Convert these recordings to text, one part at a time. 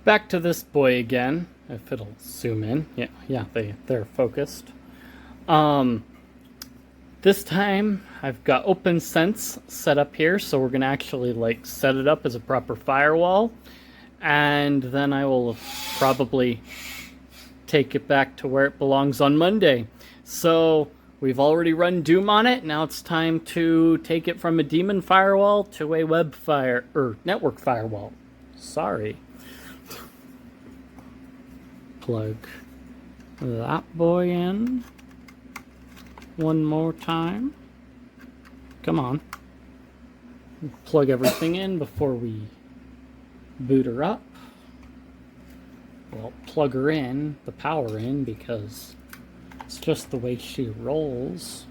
Back to this boy again, if it'll zoom in. Yeah, they're focused. This time I've got OPNSense set up here, so we're gonna actually like set it up as a proper firewall, and then I will probably take it back to where it belongs on Monday. So we've already run Doom on it. Now it's time to take it from a daemon firewall to a network firewall. Sorry. Plug that boy in one more time. Come on. Plug everything in before we boot her up. Well, plug her in, the power in, because it's just the way she rolls.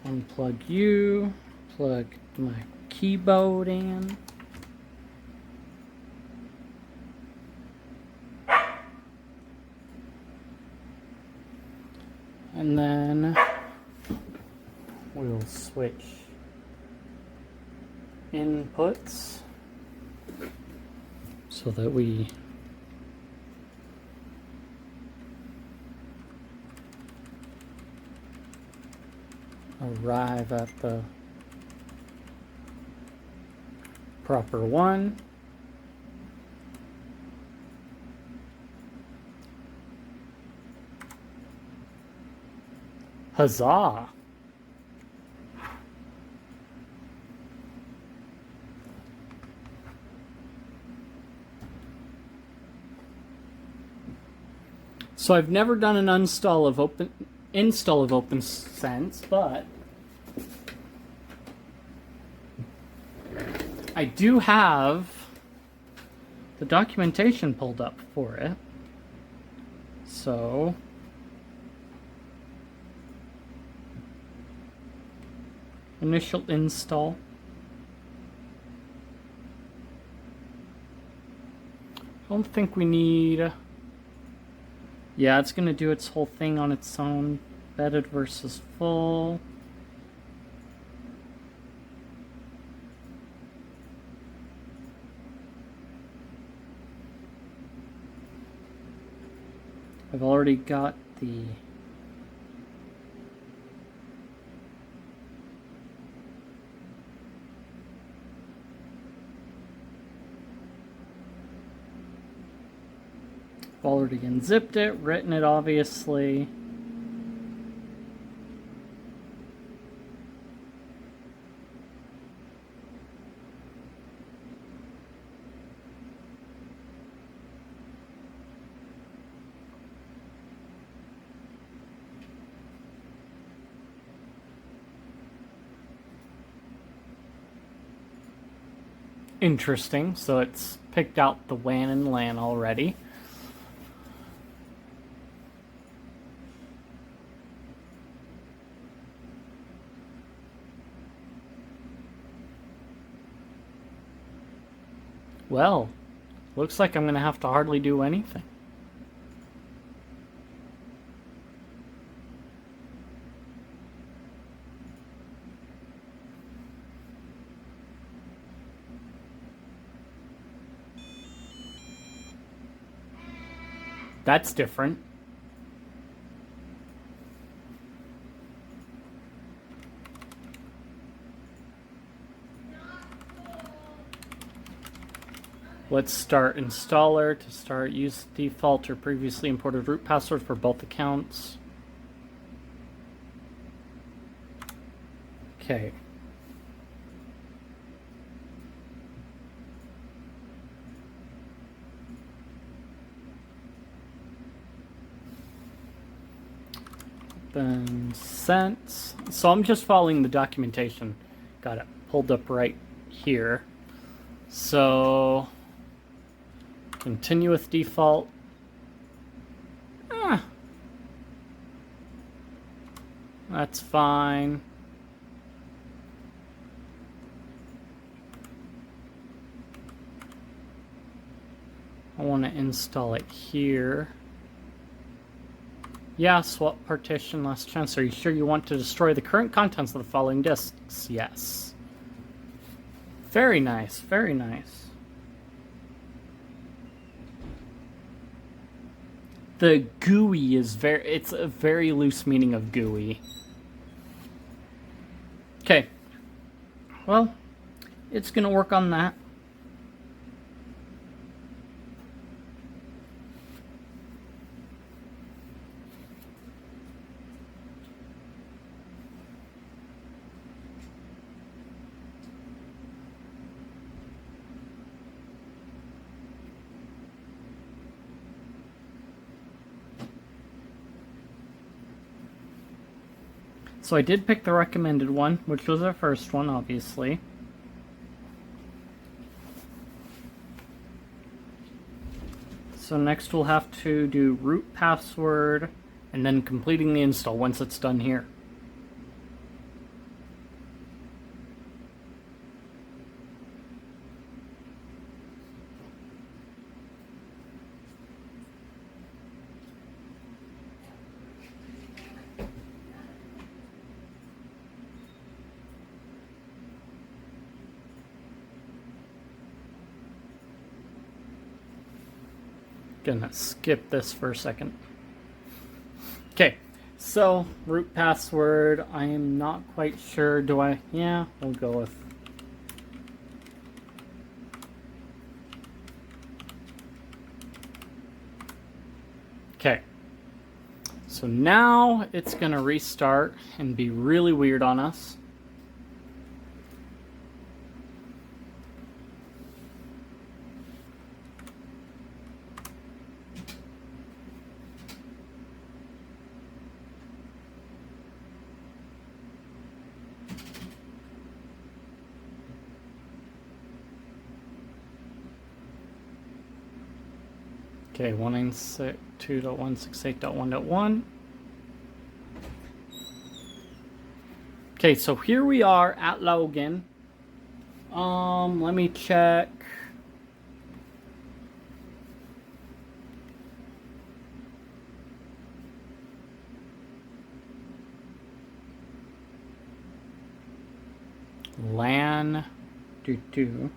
Unplug you, plug my keyboard in. And then we'll switch inputs so that we arrive at the proper one. Huzzah! So I've never done an install of OPNSense, but I do have the documentation pulled up for it. So initial install. I don't think we need... Yeah, it's going to do its whole thing on its own. Bedded versus full. I've already got the already unzipped it, written it obviously. Interesting, so it's picked out the WAN and LAN already. Well, looks like I'm going to have to hardly do anything. That's different. Let's start installer. To start, use default or previously imported root password for both accounts. Okay. OPNSense. So I'm just following the documentation. Got it pulled up right here. So continue with default. That's fine. I want to install it here. Yeah, swap partition, last chance. Are you sure you want to destroy the current contents of the following disks? Yes. Very nice, very nice. The GUI is it's a very loose meaning of GUI. Okay. Well, it's gonna work on that. So I did pick the recommended one, which was our first one, obviously. So next we'll have to do root password, and then completing the install once it's done here. Gonna skip this for a second. Okay, so root password, I am not quite sure. Yeah, we'll go with. Okay, so now it's gonna restart and be really weird on us. Okay, 192.168.1.1. Okay, so here we are at login. Let me check. LAN do.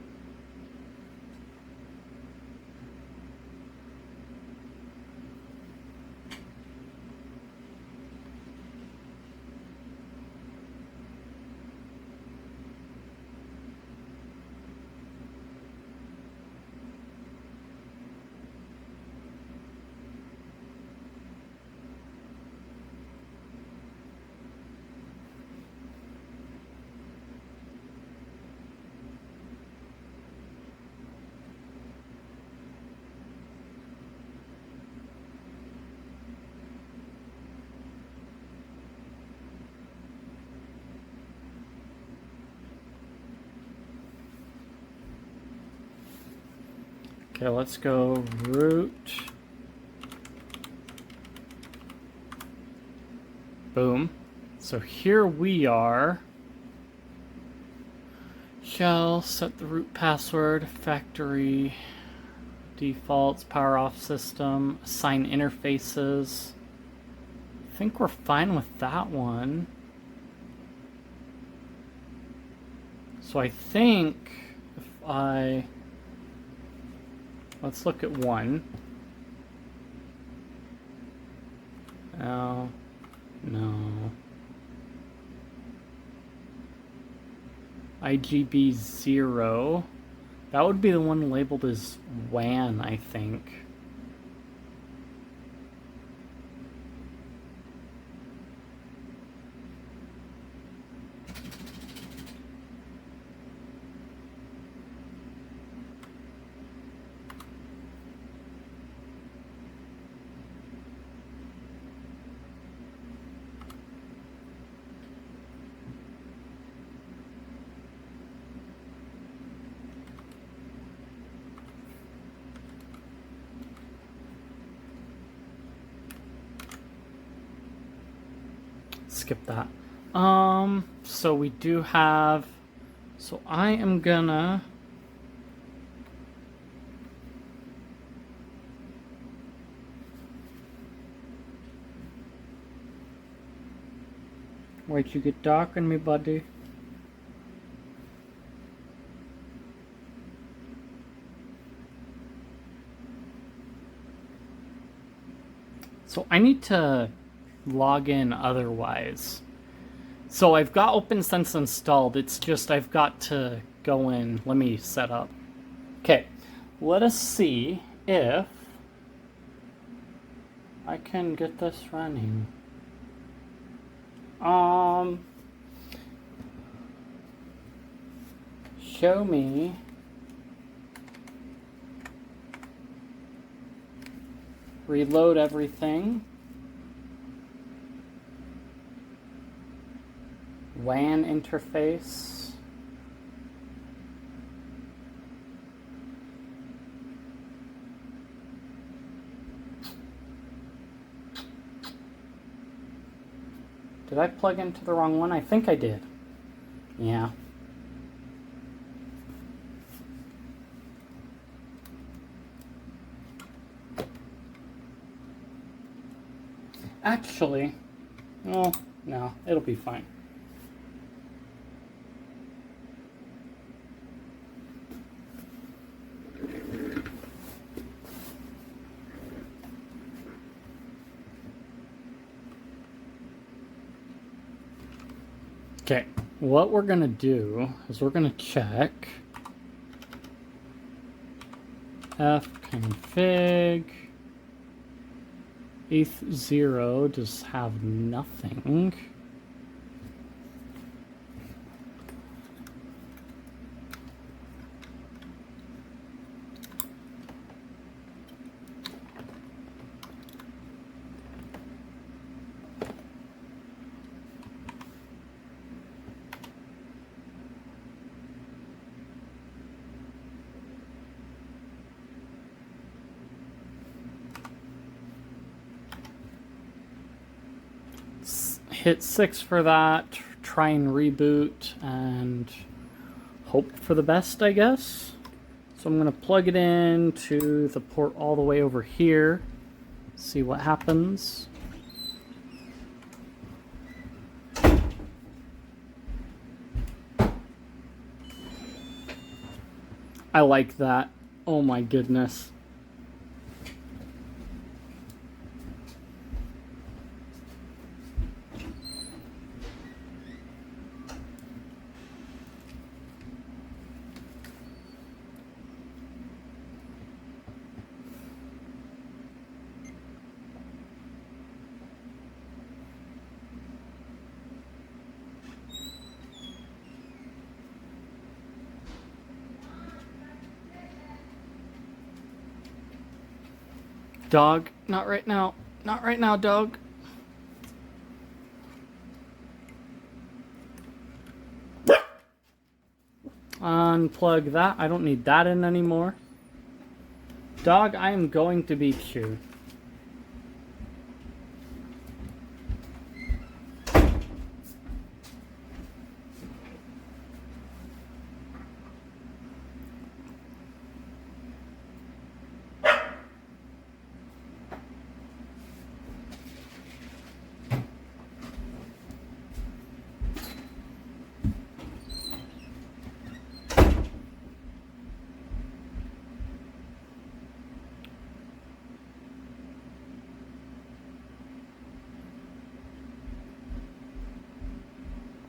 Okay, let's go root. Boom. So here we are. Shall set the root password, factory defaults, power off system, assign interfaces. I think we're fine with that one. So I think if let's look at one. Oh, no. IGB 0. That would be the one labeled as WAN, I think. Skip that. So we do have, so I am gonna wait, you get dark on me, buddy. So I need to log in otherwise. So I've got OPNSense installed, it's just I've got to go in. Let me set up. Okay, let us see if I can get this running. Show me reload everything. WAN interface. Did I plug into the wrong one? I think I did. Yeah. Actually, well, no, it'll be fine. Okay, what we're gonna do is we're gonna check fconfig eth0 does have nothing. Hit 6 for that, try and reboot, and hope for the best, I guess. So I'm going to plug it in to the port all the way over here, see what happens. I like that. Oh my goodness. Dog, not right now. Not right now, dog. Unplug that. I don't need that in anymore. Dog, I am going to beat you.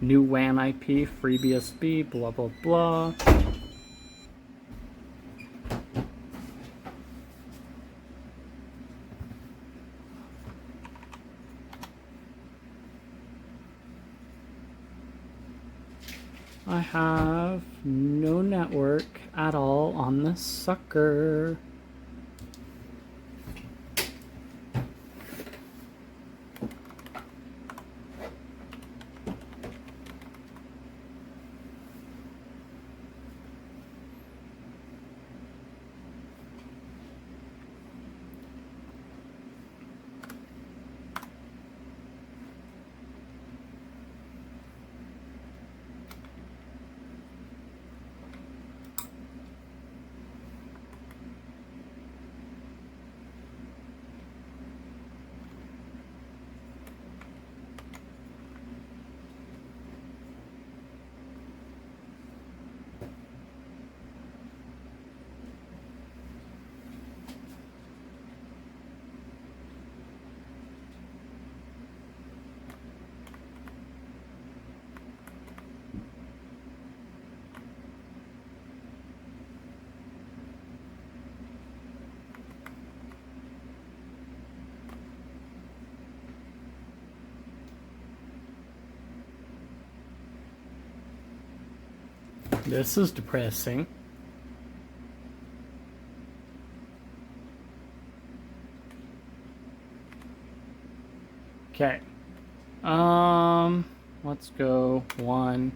New WAN IP, FreeBSD, blah, blah, blah. I have no network at all on this sucker. This is depressing. Okay. Let's go 1.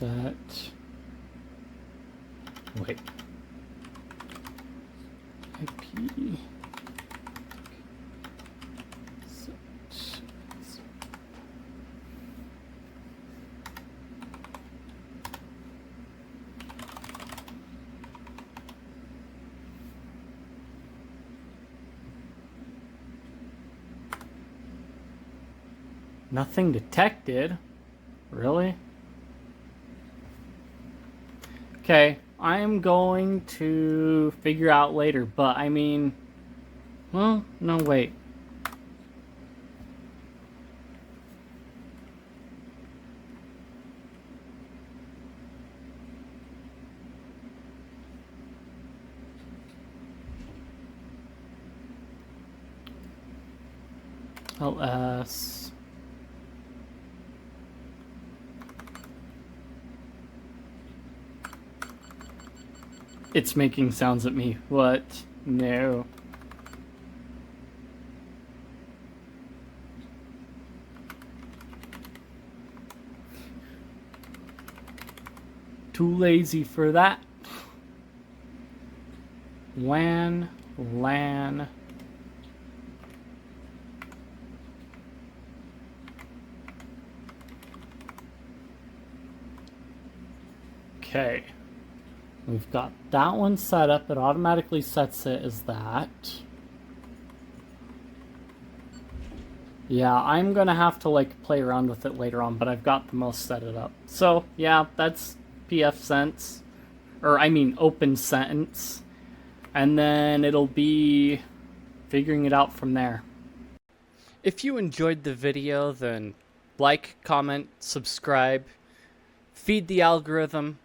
Set. Wait. IP. Set. Nothing detected? Really? Okay, I am going to figure out later, but I mean... Well, no, wait. LS... It's making sounds at me. What? No. Too lazy for that. WAN, LAN. Okay. We've got that one set up. It automatically sets it as that. Yeah, I'm gonna have to like play around with it later on, but I've got the most set it up. So yeah, that's pfSense, or I mean OPNSense, and then it'll be figuring it out from there. If you enjoyed the video, then like, comment, subscribe, feed the algorithm,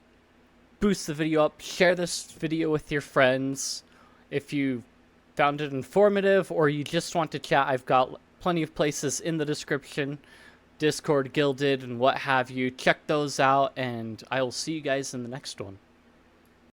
boost the video up, share this video with your friends. If you found it informative or you just want to chat, I've got plenty of places in the description, Discord, Guilded, and what have you. Check those out, and I will see you guys in the next one.